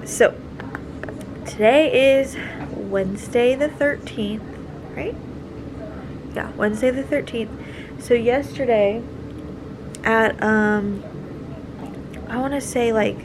So today is Wednesday the 13th, right? Yeah, Wednesday the 13th. So yesterday at I want to say like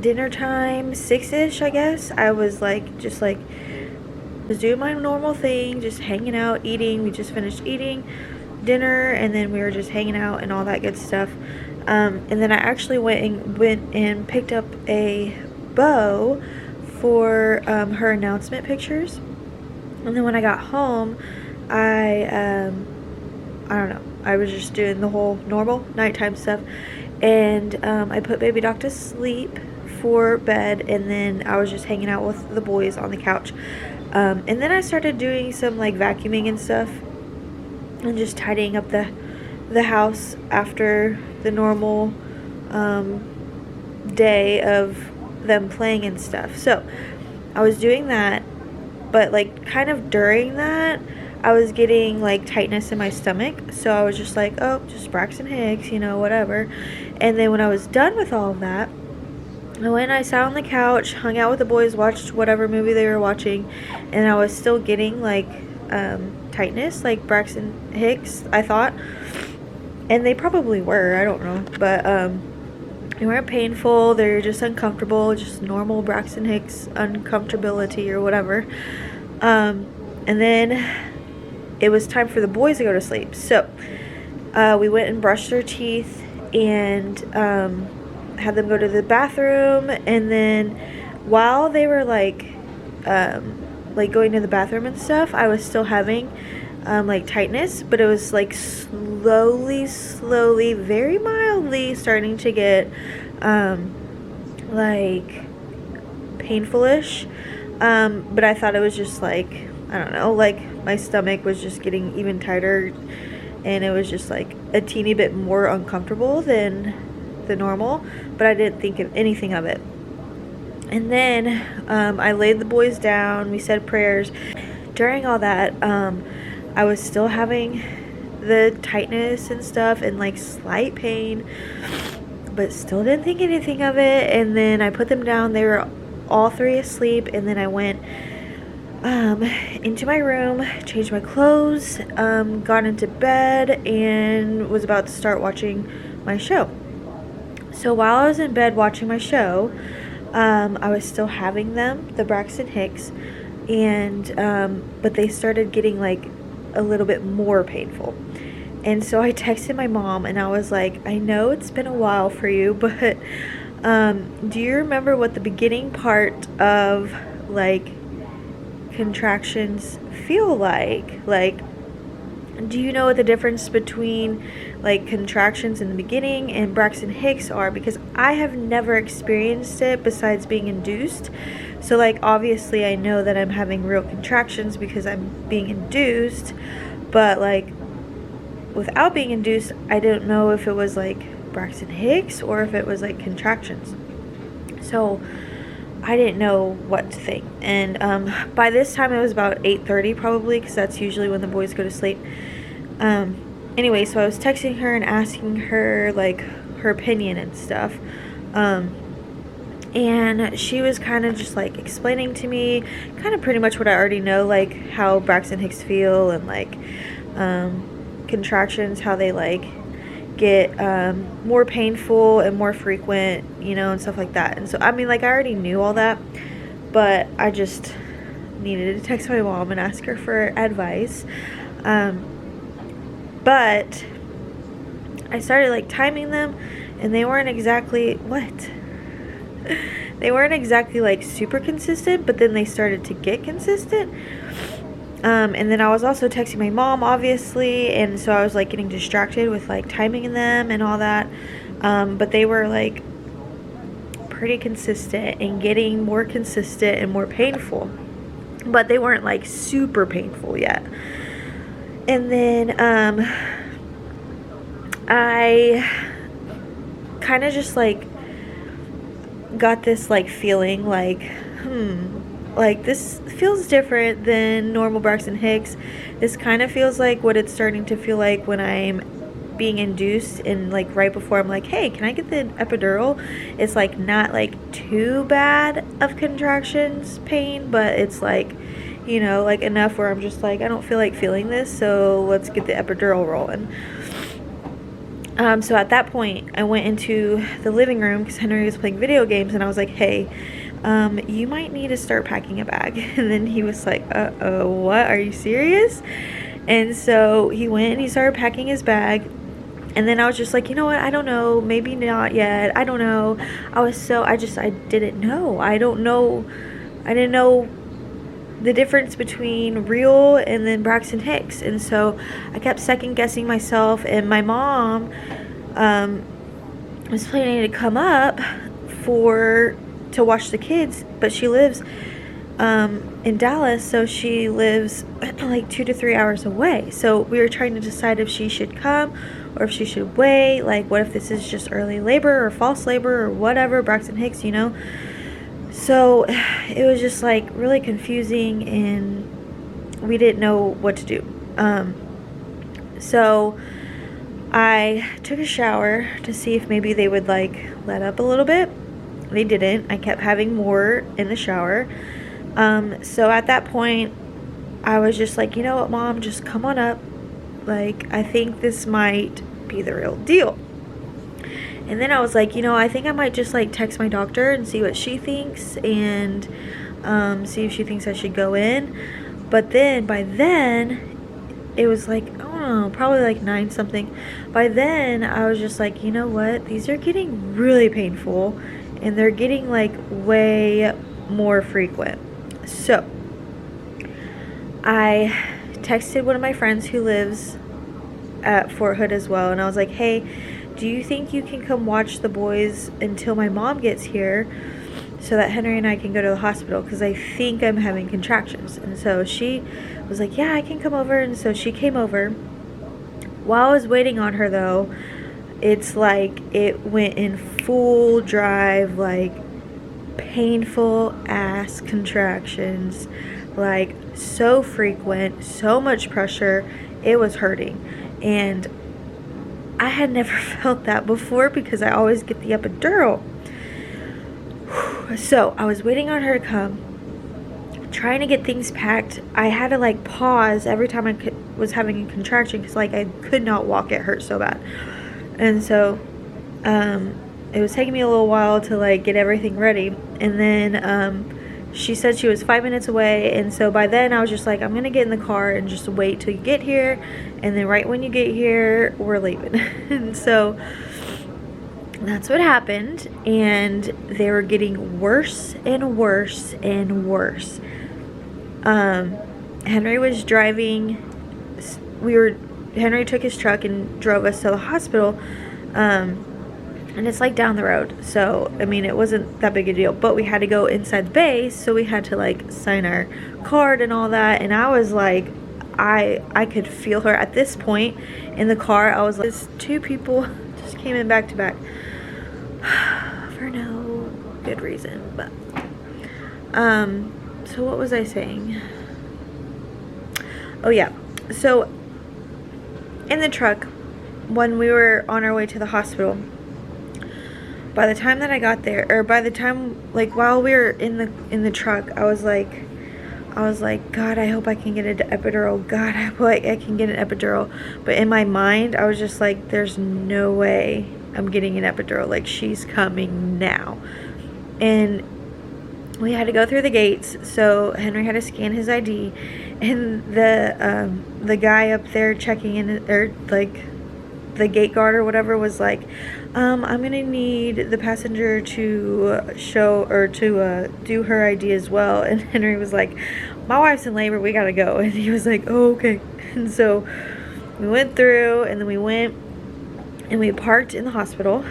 dinner time, 6ish, I guess, I was was doing my normal thing, just hanging out, eating. We just finished eating dinner, and then we were just hanging out and all that good stuff. And then I actually went and picked up a bow for her announcement pictures. And then when I got home, I don't know, I was just doing the whole normal nighttime stuff, and I put baby doc to sleep for bed, and then I was just hanging out with the boys on the couch. And then I started doing some like vacuuming and stuff, and just tidying up the house after the normal day of them playing and stuff. So I was doing that, but like kind of during that, I was getting like tightness in my stomach. So I was just like, oh, just Braxton Hicks, whatever. And then when I was done with all of that, I went and I sat on the couch, hung out with the boys, watched whatever movie they were watching, and I was still getting like tightness, like Braxton Hicks, I thought. And they probably were, I don't know, but they weren't painful, they're just uncomfortable, just normal Braxton Hicks uncomfortability or whatever. And then it was time for the boys to go to sleep. So we went and brushed their teeth and had them go to the bathroom, and then while they were like going to the bathroom and stuff, I was still having like tightness, but it was like slowly, very mildly starting to get like painful-ish. But I thought it was just like, I don't know, like my stomach was just getting even tighter, and it was just like a teeny bit more uncomfortable than the normal, but I didn't think of anything of it. And then I laid the boys down, we said prayers. During all that, I was still having the tightness and stuff and like slight pain, but still didn't think anything of it. And then I put them down, they were all three asleep, and then I went into my room, changed my clothes, got into bed, and was about to start watching my show. So while I was in bed watching my show, I was still having them, the Braxton Hicks, and but they started getting like a little bit more painful. And so I texted my mom, and I was like, I know it's been a while for you, but do you remember what the beginning part of like contractions feel like? Like, do you know what the difference between like contractions in the beginning and Braxton Hicks are? Because I have never experienced it besides being induced. So like obviously I know that I'm having real contractions because I'm being induced, but like without being induced, I don't know if it was like Braxton Hicks or if it was like contractions. So I didn't know what to think. And by this time it was about 8:30 probably, because that's usually when the boys go to sleep. Anyway, so I was texting her and asking her like her opinion and stuff. And she was kind of just like explaining to me kind of pretty much what I already know, like how Braxton Hicks feel, and like contractions, how they like get more painful and more frequent, and stuff like that. And so I mean, like, I already knew all that, but I just needed to text my mom and ask her for advice. But I started like timing them, and they weren't exactly like super consistent, but then they started to get consistent. And then I was also texting my mom, obviously, and so I was like getting distracted with like timing them and all that. But they were like pretty consistent and getting more consistent and more painful, but they weren't like super painful yet. And then I kind of just like got this like feeling like like this feels different than normal Braxton Hicks. This kind of feels like what it's starting to feel like when I'm being induced, and like right before I'm like, hey, can I get the epidural, it's like not like too bad of contractions pain, but it's like, you know, like enough where I'm just like, I don't feel like feeling this, so let's get the epidural rolling. So at that point, I went into the living room because Henry was playing video games, and I was like, hey, you might need to start packing a bag. And then he was like, uh-oh, what? Are you serious? And so he went and he started packing his bag. And then I was just like, you know what? I don't know. Maybe not yet. I don't know. I didn't know. I didn't know the difference between real and then Braxton Hicks. And so I kept second guessing myself, and my mom was planning to come up to watch the kids, but she lives in Dallas, so she lives like 2 to 3 hours away. So we were trying to decide if she should come or if she should wait. Like, what if this is just early labor or false labor or whatever, Braxton Hicks, you know? So it was just like really confusing, and we didn't know what to do. So I took a shower to see if maybe they would like let up a little bit. They didn't. I kept having more in the shower. So at that point, I was just like, you know what, Mom, just come on up. Like, I think this might be the real deal. And then I was like, you know, I think I might just like text my doctor and see what she thinks, and see if she thinks I should go in. But then by then it was like, I don't know, probably like 9 something. By then I was just like, you know what, these are getting really painful, and they're getting like way more frequent. So I texted one of my friends who lives at Fort Hood as well, and I was like, hey, do you think you can come watch the boys until my mom gets here so that Henry and I can go to the hospital, because I think I'm having contractions? And so she was like, yeah, I can come over. And so she came over. While I was waiting on her, though, it's like it went in full drive, like painful ass contractions, like so frequent, so much pressure, it was hurting. And I had never felt that before because I always get the epidural. So I was waiting on her to come, trying to get things packed. I had to like pause every time I was having a contraction because like I could not walk. It hurt so bad. And so it was taking me a little while to like get everything ready. And then she said she was 5 minutes away, and so by then I was just like, I'm gonna get in the car and just wait till you get here, and then right when you get here, we're leaving. And so that's what happened, and they were getting worse and worse and worse. Henry was driving. Henry took his truck and drove us to the hospital. And it's like down the road, so I mean it wasn't that big a deal, but we had to go inside the base, so we had to like sign our card and all that. And I was like, I could feel her at this point in the car. I was like, this 2 people just came in back to back for no good reason. But so what was I saying? Oh yeah, so in the truck when we were on our way to the hospital, by the time that I got there, or by the time, like, while we were in the truck, I was like, God, I hope I can get an epidural. God, I hope I can get an epidural. But in my mind, I was just like, there's no way I'm getting an epidural. Like, she's coming now. And we had to go through the gates, so Henry had to scan his ID, and the guy up there checking in, or like the gate guard or whatever, was like, I'm gonna need the passenger to show or to do her ID as well. And Henry was like, my wife's in labor, we gotta go. And he was like, oh, okay. And so we went through, and then we went and we parked in the hospital,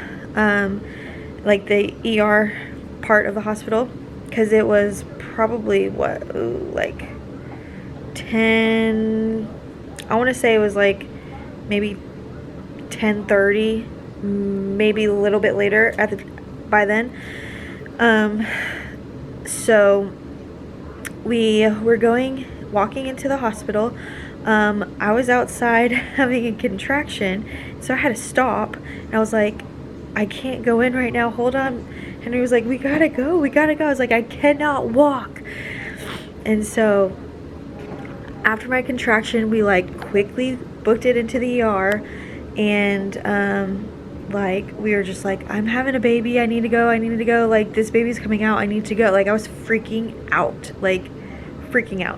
like the ER part of the hospital, because it was probably like 10, I want to say it was like maybe 10:30, maybe a little bit later by then. So we were walking into the hospital. I was outside having a contraction, so I had to stop. And I was like, I can't go in right now, hold on. Henry was like, we gotta go. I was like, I cannot walk. And so after my contraction, we like quickly booked it into the ER. And like we were just like, I'm having a baby, I need to go, like this baby's coming out, I need to go. Like I was freaking out.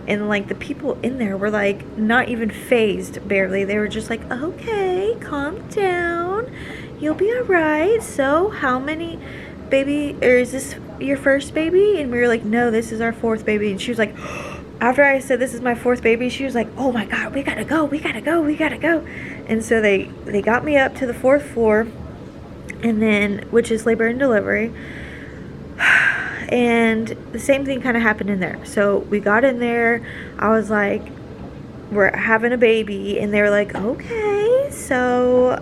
And like the people in there were like not even phased, barely. They were just like, okay, calm down, you'll be all right. So how many baby, or is this your first baby? And we were like, no, this is our fourth baby. And she was like, after I said this is my fourth baby, she was like, oh my god, we gotta go. And so they got me up to the 4th floor, and then, which is labor and delivery. And the same thing kind of happened in there. So we got in there, I was like, we're having a baby, and they were like, okay, so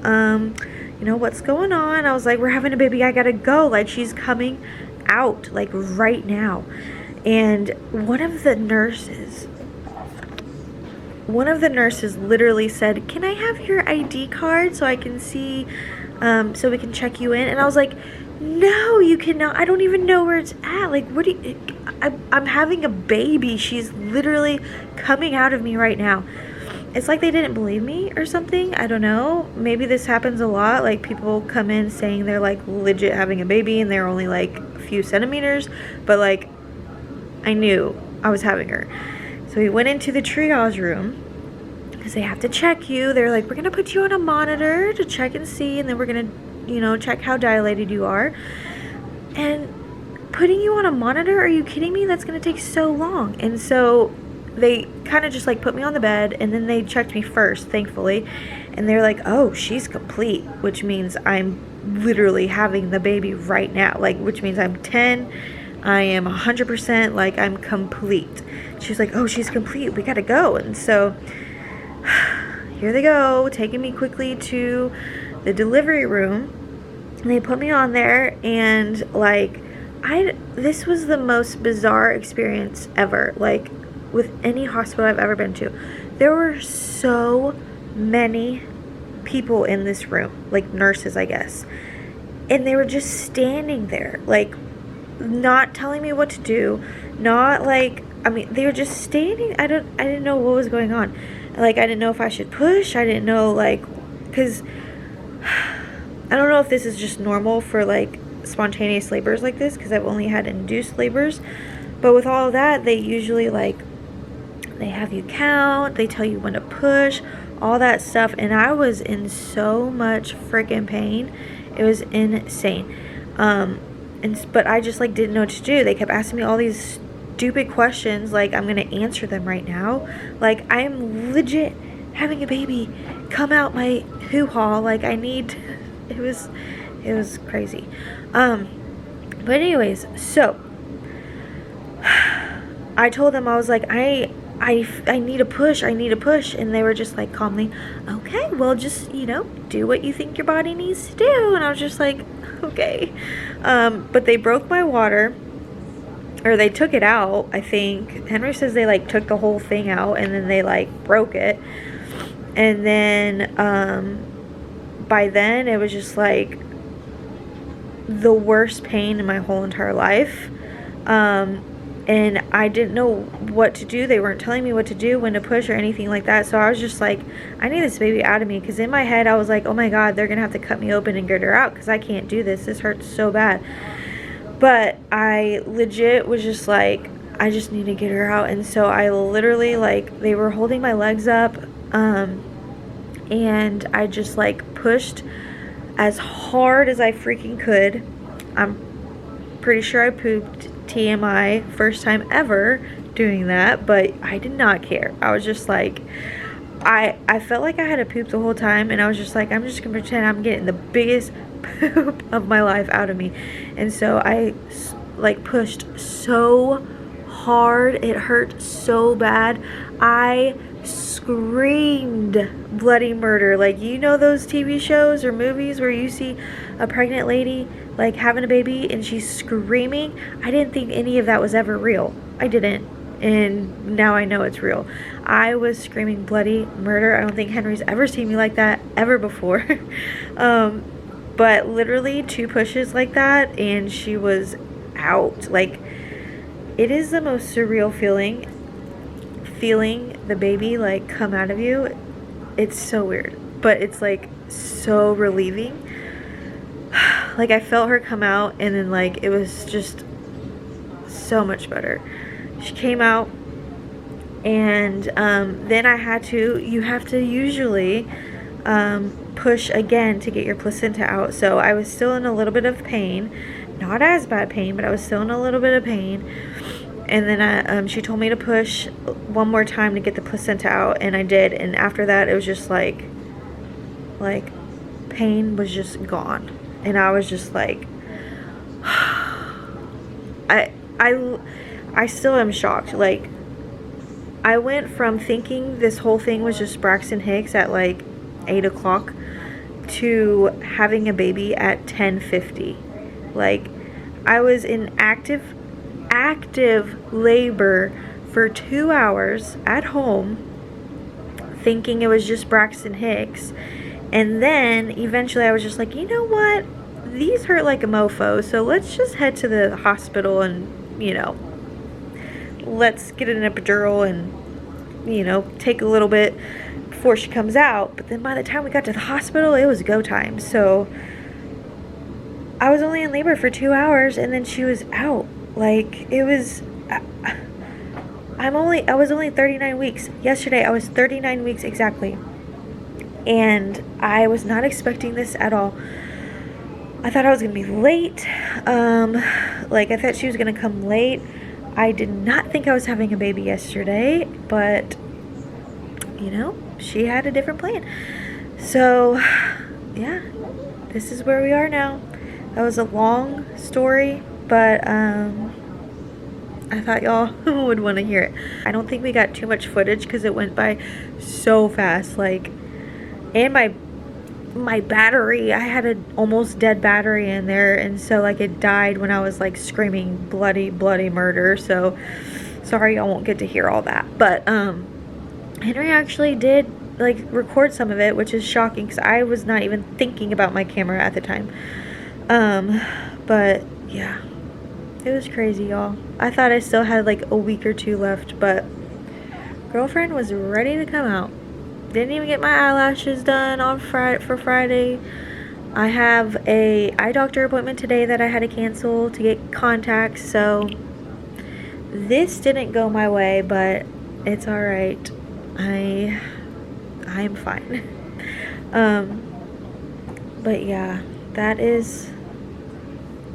you know what's going on? I was like, we're having a baby, I gotta go, like she's coming out like right now. And one of the nurses literally said, can I have your ID card so I can see, so we can check you in? And I was like, no, you cannot. I don't even know where it's at. Like, what do you, I'm having a baby. She's literally coming out of me right now. It's like they didn't believe me or something. I don't know. Maybe this happens a lot. Like, people come in saying they're like legit having a baby and they're only like a few centimeters. But like, I knew I was having her. So we went into the triage room because they have to check you. They're like, we're going to put you on a monitor to check and see. And then we're going to, you know, check how dilated you are. And putting you on a monitor, are you kidding me? That's going to take so long. And so they kind of just like put me on the bed, and then they checked me first, thankfully. And they're like, oh, she's complete, which means I'm literally having the baby right now. Like, which means I'm 10. I am 100%, like, I'm complete. She's like, oh, she's complete, we gotta go. And so here they go, taking me quickly to the delivery room, and they put me on there. And like, this was the most bizarre experience ever, like with any hospital I've ever been to. There were so many people in this room, like nurses, I guess, and they were just standing there, like not telling me what to do, not like, I mean, they were just standing. I didn't know what was going on. Like, I didn't know if I should push. I didn't know, like, because I don't know if this is just normal for like spontaneous labors like this, because I've only had induced labors. But with all of that, they usually like, they have you count, they tell you when to push, all that stuff. And I was in so much freaking pain. It was insane. But I just like didn't know what to do. They kept asking me all these stupid questions, like I'm gonna answer them right now. Like, I'm legit having a baby come out my hoo-ha. Like, I need it was crazy. But anyways, so I told them, I was like, I need a push, and they were just like calmly, okay, well, just, you know, do what you think your body needs to do. And I was just like, okay. But they broke my water, or they took it out, I think. Henry says they like took the whole thing out, and then they like broke it. And then by then it was just like the worst pain in my whole entire life. And I didn't know what to do. They weren't telling me what to do, when to push, or anything like that. So I was just like, I need this baby out of me. Because in my head, I was like, oh my god, they're going to have to cut me open and get her out, because I can't do this. This hurts so bad. But I legit was just like, I just need to get her out. And so I literally, like, they were holding my legs up. And I just like pushed as hard as I freaking could. I'm pretty sure I pooped. TMI, first time ever doing that, but I did not care. I was just like, I felt like I had a poop the whole time, and I was just like, I'm just gonna pretend I'm getting the biggest poop of my life out of me. And so I like pushed so hard, it hurt so bad. I screamed bloody murder. Like, you know those TV shows or movies where you see a pregnant lady like having a baby and she's screaming? I didn't think any of that was ever real. I didn't. and now I know it's real. I was screaming bloody murder. I don't think Henry's ever seen me like that ever before. But literally 2 pushes like that and she was out. Like, it is the most surreal feeling the baby like come out of you. It's so weird, but it's like so relieving. Like, I felt her come out and then like it was just so much better. She came out and then you have to usually push again to get your placenta out. So I was still in a little bit of pain, not as bad pain, but I was still in a little bit of pain. And then she told me to push one more time to get the placenta out, and I did. And after that, it was just like pain was just gone, and I was just like, I still am shocked. Like, I went from thinking this whole thing was just Braxton Hicks at like 8 o'clock to having a baby at 10:50. Like, I was in active labor for 2 hours at home thinking it was just Braxton Hicks, and then eventually I was just like, you know what, these hurt like a mofo, so let's just head to the hospital and, you know, let's get an epidural and, you know, take a little bit before she comes out. But then by the time we got to the hospital, it was go time. So I was only in labor for 2 hours and then she was out. Like, it was, I was only 39 weeks. Yesterday I was 39 weeks exactly. And I was not expecting this at all. I thought I was going to be late. Like, I thought she was going to come late. I did not think I was having a baby yesterday, but, you know, she had a different plan. So, yeah, this is where we are now. That was a long story, but I thought y'all would want to hear it. I don't think we got too much footage because it went by so fast. Like, and my battery, I had an almost dead battery in there, and so like it died when I was like screaming bloody murder. So sorry, I won't get to hear all that. But Henry actually did like record some of it, which is shocking because I was not even thinking about my camera at the time. But yeah, it was crazy, y'all. I thought I still had like a week or 2 left, but girlfriend was ready to come out. Didn't even get my eyelashes done on Friday. I have a eye doctor appointment today that I had to cancel to get contacts. So this didn't go my way, but it's all right. I'm fine. But yeah, that is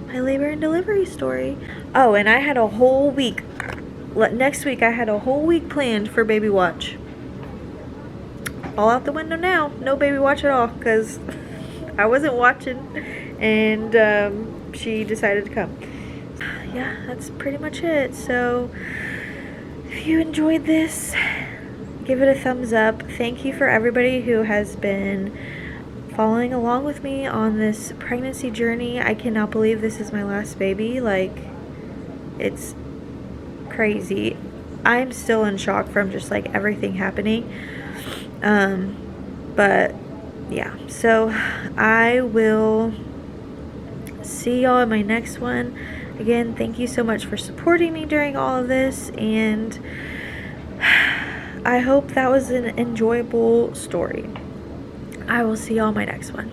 my labor and delivery story. Oh, and I had a whole week. Next week I had a whole week planned for baby watch. All out the window now. No baby watch at all because I wasn't watching and she decided to come. Yeah, that's pretty much it. So if you enjoyed this, give it a thumbs up. Thank you for everybody who has been following along with me on this pregnancy journey. I cannot believe this is my last baby. Like, it's crazy. I'm still in shock from just like everything happening. But yeah, so I will see y'all in my next one. Again, thank you so much for supporting me during all of this, and I hope that was an enjoyable story. I will see y'all in my next one.